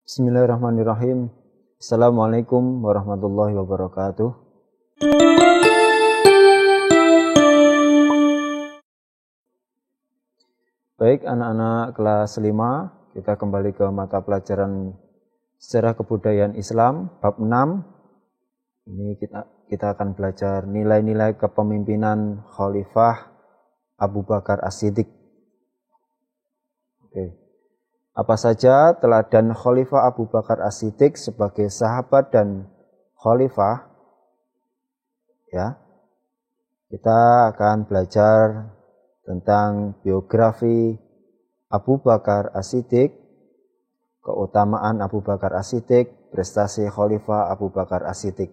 Bismillahirrahmanirrahim. Assalamualaikum warahmatullahi wabarakatuh. Baik anak-anak kelas 5, kita kembali ke mata pelajaran sejarah kebudayaan Islam bab 6. Ini kita akan belajar nilai-nilai kepemimpinan Khalifah Abu Bakar As-Siddiq. Apa saja teladan Khalifah Abu Bakar As-Siddiq sebagai sahabat dan khalifah? Ya. Kita akan belajar tentang biografi Abu Bakar As-Siddiq, keutamaan Abu Bakar As-Siddiq, prestasi Khalifah Abu Bakar As-Siddiq.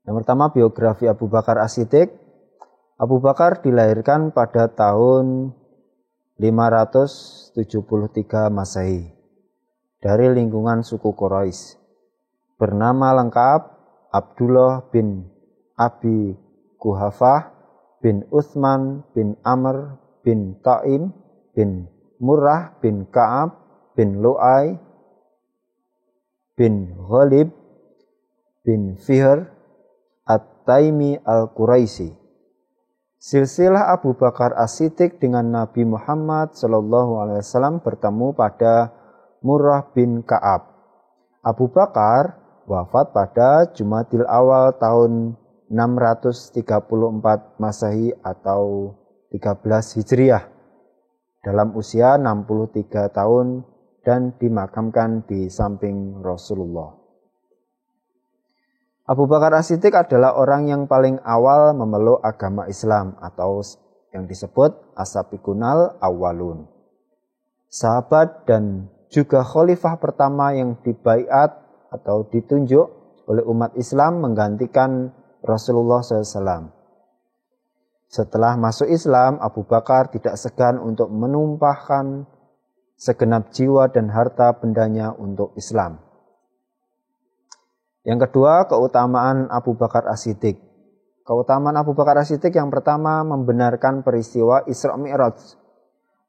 Yang pertama, biografi Abu Bakar As-Siddiq. Abu Bakar dilahirkan pada tahun 573 Masehi dari lingkungan suku Quraisy. Bernama lengkap Abdullah bin Abi Quhafah bin Utsman bin Amr bin Taim bin Murrah bin Ka'ab bin Lu'ay bin Ghalib bin Fihr At-Taimi Al-Quraisy. Silsilah Abu Bakar As-Siddiq dengan Nabi Muhammad SAW bertemu pada Murrah bin Ka'ab. Abu Bakar wafat pada Jumadil Awal tahun 634 Masehi atau 13 Hijriah dalam usia 63 tahun dan dimakamkan di samping Rasulullah. Abu Bakar As-Siddiq adalah orang yang paling awal memeluk agama Islam atau yang disebut as-sabiqunal awwalun. Sahabat dan juga khalifah pertama yang dibaiat atau ditunjuk oleh umat Islam menggantikan Rasulullah SAW. Setelah masuk Islam, Abu Bakar tidak segan untuk menumpahkan segenap jiwa dan harta bendanya untuk Islam. Yang kedua, keutamaan Abu Bakar As-Siddiq. Keutamaan Abu Bakar As-Siddiq yang pertama membenarkan peristiwa Isra Mi'raj.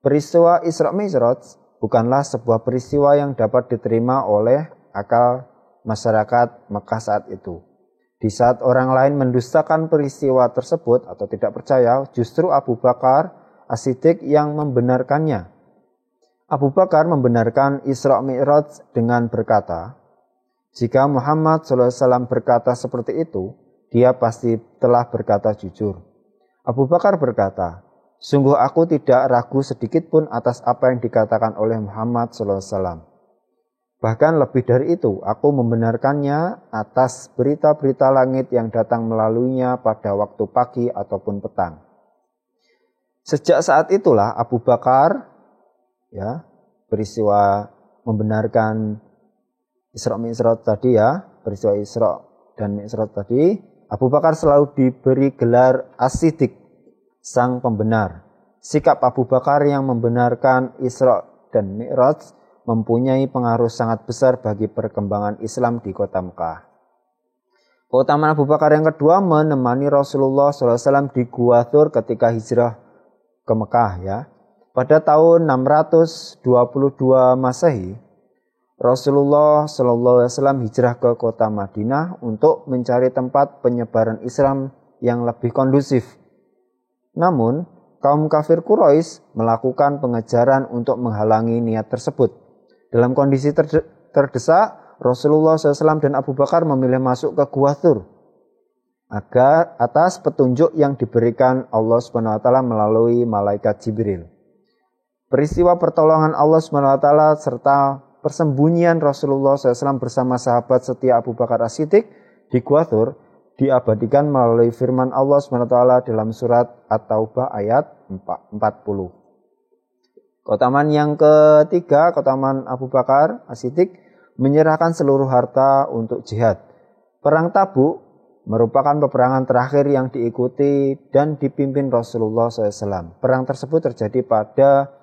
Peristiwa Isra Mi'raj bukanlah sebuah peristiwa yang dapat diterima oleh akal masyarakat Mekah saat itu. Di saat orang lain mendustakan peristiwa tersebut atau tidak percaya, justru Abu Bakar As-Siddiq yang membenarkannya. Abu Bakar membenarkan Isra Mi'raj dengan berkata, jika Muhammad SAW berkata seperti itu, dia pasti telah berkata jujur. Abu Bakar berkata, sungguh aku tidak ragu sedikit pun atas apa yang dikatakan oleh Muhammad SAW. Bahkan lebih dari itu, aku membenarkannya atas berita-berita langit yang datang melaluinya pada waktu pagi ataupun petang. Sejak saat itulah Abu Bakar peristiwa membenarkan Isra Mi'raj tadi peristiwa Isra dan Mi'raj tadi, Abu Bakar selalu diberi gelar As-Siddiq, sang pembenar. Sikap Abu Bakar yang membenarkan Isra dan Mi'raj mempunyai pengaruh sangat besar bagi perkembangan Islam di kota Mekah. Keutamaan Abu Bakar yang kedua, menemani Rasulullah SAW di Gua Thur ketika hijrah ke Mekah. Pada tahun 622 Masehi, Rasulullah SAW hijrah ke kota Madinah untuk mencari tempat penyebaran Islam yang lebih kondusif. Namun, kaum kafir Quraisy melakukan pengejaran untuk menghalangi niat tersebut. Dalam kondisi terdesak, Rasulullah SAW dan Abu Bakar memilih masuk ke Gua Thur agar atas petunjuk yang diberikan Allah SWT melalui malaikat Jibril. Peristiwa pertolongan Allah SWT serta persembunyian Rasulullah SAW bersama sahabat setia Abu Bakar As-Siddiq di Gua Thur diabadikan melalui firman Allah SWT dalam surat At-Taubah ayat 40. Keutamaan yang ketiga, keutamaan Abu Bakar As-Siddiq menyerahkan seluruh harta untuk jihad. Perang Tabuk merupakan peperangan terakhir yang diikuti dan dipimpin Rasulullah SAW. Perang tersebut terjadi pada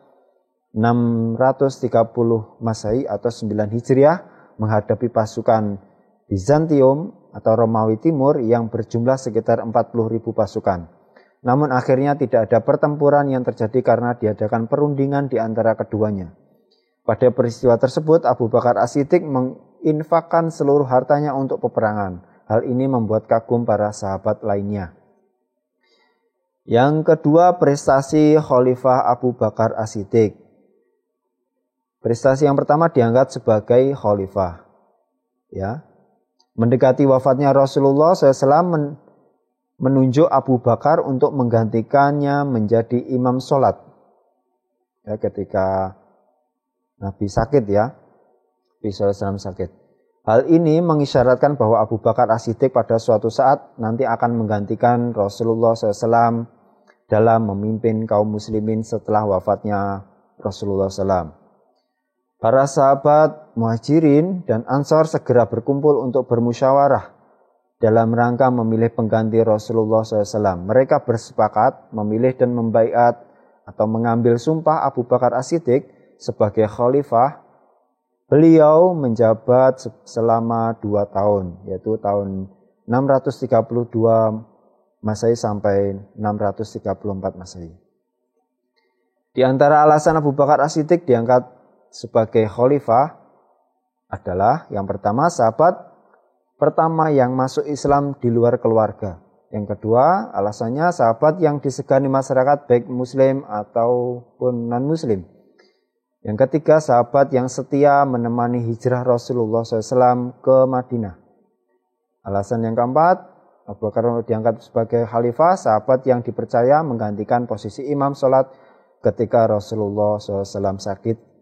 630 Masehi atau 9 Hijriah menghadapi pasukan Bizantium atau Romawi Timur yang berjumlah sekitar 40.000 pasukan. Namun akhirnya tidak ada pertempuran yang terjadi karena diadakan perundingan di antara keduanya. Pada peristiwa tersebut, Abu Bakar As-Siddiq menginfakkan seluruh hartanya untuk peperangan. Hal ini membuat kagum para sahabat lainnya. Yang kedua, prestasi Khalifah Abu Bakar As-Siddiq. Prestasi yang pertama diangkat sebagai khalifah. Ya. Mendekati wafatnya Rasulullah SAW menunjuk Abu Bakar untuk menggantikannya menjadi imam sholat. Ya, ketika Nabi sakit ya. Nabi SAW sakit. Hal ini mengisyaratkan bahwa Abu Bakar As-Siddiq pada suatu saat nanti akan menggantikan Rasulullah SAW dalam memimpin kaum muslimin setelah wafatnya Rasulullah SAW. Para sahabat Muhajirin dan Ansor segera berkumpul untuk bermusyawarah dalam rangka memilih pengganti Rasulullah SAW. Mereka bersepakat memilih dan membaiat atau mengambil sumpah Abu Bakar As-Siddiq sebagai khalifah. Beliau menjabat selama 2 tahun, yaitu tahun 632 Masehi sampai 634 Masehi. Di antara alasan Abu Bakar As-Siddiq diangkat sebagai khalifah adalah yang pertama, sahabat pertama yang masuk Islam di luar keluarga. Yang kedua, alasannya sahabat yang disegani masyarakat baik muslim ataupun non-muslim. Yang ketiga, sahabat yang setia menemani hijrah Rasulullah SAW ke Madinah. Alasan yang keempat, Abu Bakar diangkat sebagai khalifah, sahabat yang dipercaya menggantikan posisi imam sholat ketika Rasulullah SAW sakit.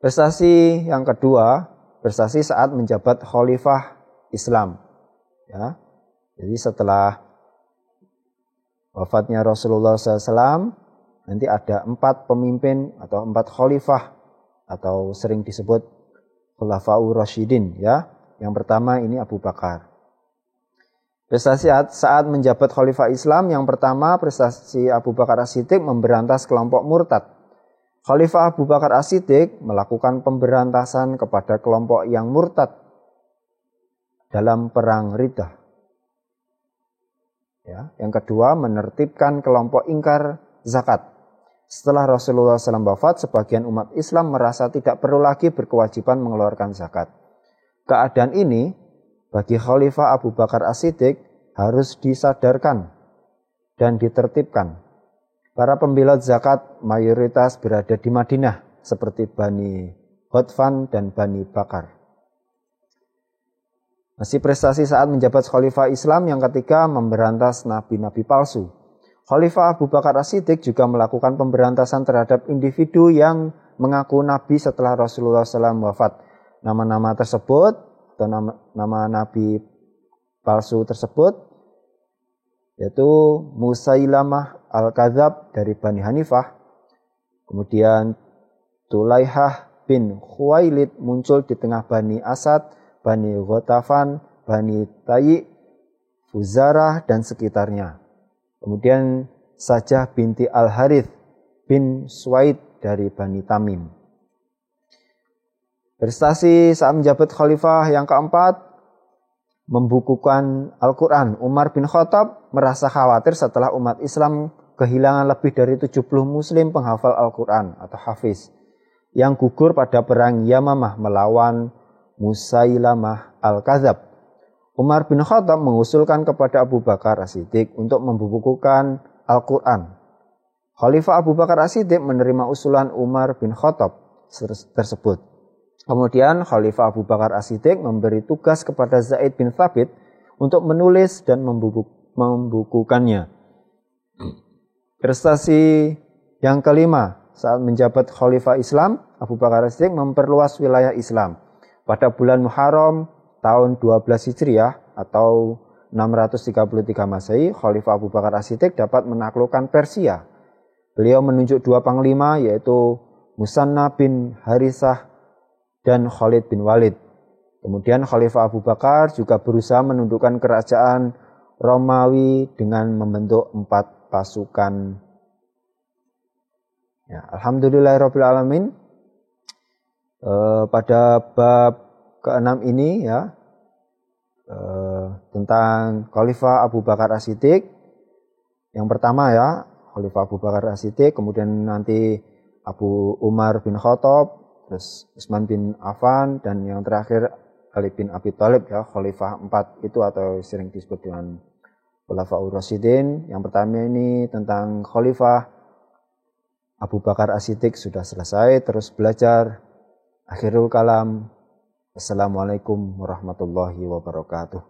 Prestasi yang kedua, prestasi saat menjabat khalifah Islam. Ya. Jadi setelah wafatnya Rasulullah SAW, nanti ada 4 pemimpin atau 4 khalifah atau sering disebut Khulafaur Rasyidin. Ya. Yang pertama ini Abu Bakar. Prestasi saat menjabat khalifah Islam, yang pertama prestasi Abu Bakar As-Siddiq memberantas kelompok murtad. Khalifah Abu Bakar As-Siddiq melakukan pemberantasan kepada kelompok yang murtad dalam perang Riddah. Ya, yang kedua, menertibkan kelompok ingkar zakat. Setelah Rasulullah SAW wafat, sebagian umat Islam merasa tidak perlu lagi berkewajiban mengeluarkan zakat. Keadaan ini bagi Khalifah Abu Bakar As-Siddiq harus disadarkan dan ditertibkan. Para pembela zakat mayoritas berada di Madinah seperti Bani Hotfan dan Bani Bakar. Masih prestasi saat menjabat khalifah Islam, yang ketiga memberantas nabi-nabi palsu. Khalifah Abu Bakar As-Siddiq juga melakukan pemberantasan terhadap individu yang mengaku nabi setelah Rasulullah SAW wafat. Nama-nama tersebut atau nama nabi palsu tersebut yaitu Musailamah Al-Kadzab dari Bani Hanifah. Kemudian Tulaihah bin Khuwailid muncul di tengah Bani Asad, Bani Ghatafan, Bani Tayyi, Fuzarah dan sekitarnya. Kemudian Sajah binti Al-Harith bin Suwaid dari Bani Tamim. Prestasi saat menjabat khalifah yang keempat, membukukan Al-Quran. Umar bin Khattab merasa khawatir setelah umat Islam kehilangan lebih dari 70 muslim penghafal Al-Quran atau hafiz yang gugur pada perang Yamamah melawan Musailamah Al-Kadzab. Umar bin Khattab mengusulkan kepada Abu Bakar As-Siddiq untuk membukukan Al-Quran. Khalifah Abu Bakar As-Siddiq menerima usulan Umar bin Khattab tersebut. Kemudian Khalifah Abu Bakar As-Siddiq memberi tugas kepada Zaid bin Thabit untuk menulis dan membukukannya. Prestasi yang kelima, saat menjabat Khalifah Islam, Abu Bakar As-Siddiq memperluas wilayah Islam. Pada bulan Muharram tahun 12 Hijriah atau 633 Masehi, Khalifah Abu Bakar As-Siddiq dapat menaklukkan Persia. Beliau menunjuk 2 panglima, yaitu Musanna bin Harithah dan Khalid bin Walid. Kemudian Khalifah Abu Bakar juga berusaha menundukkan kerajaan Romawi dengan membentuk 4 pasukan. Ya, alhamdulillahirabbil alamin. Pada bab ke-6 ini tentang Khalifah Abu Bakar As-Siddiq, Yang pertama ya, Khalifah Abu Bakar As-Siddiq, kemudian nanti Abu Umar bin Khattab, terus Utsman bin Affan, dan yang terakhir Ali bin Abi Thalib ya, Khalifah 4 itu atau sering disebut dengan Khulafaur Rasyidin. Yang pertama ini tentang Khalifah Abu Bakar As-Siddiq sudah selesai, terus belajar akhirul kalam. Assalamualaikum warahmatullahi wabarakatuh.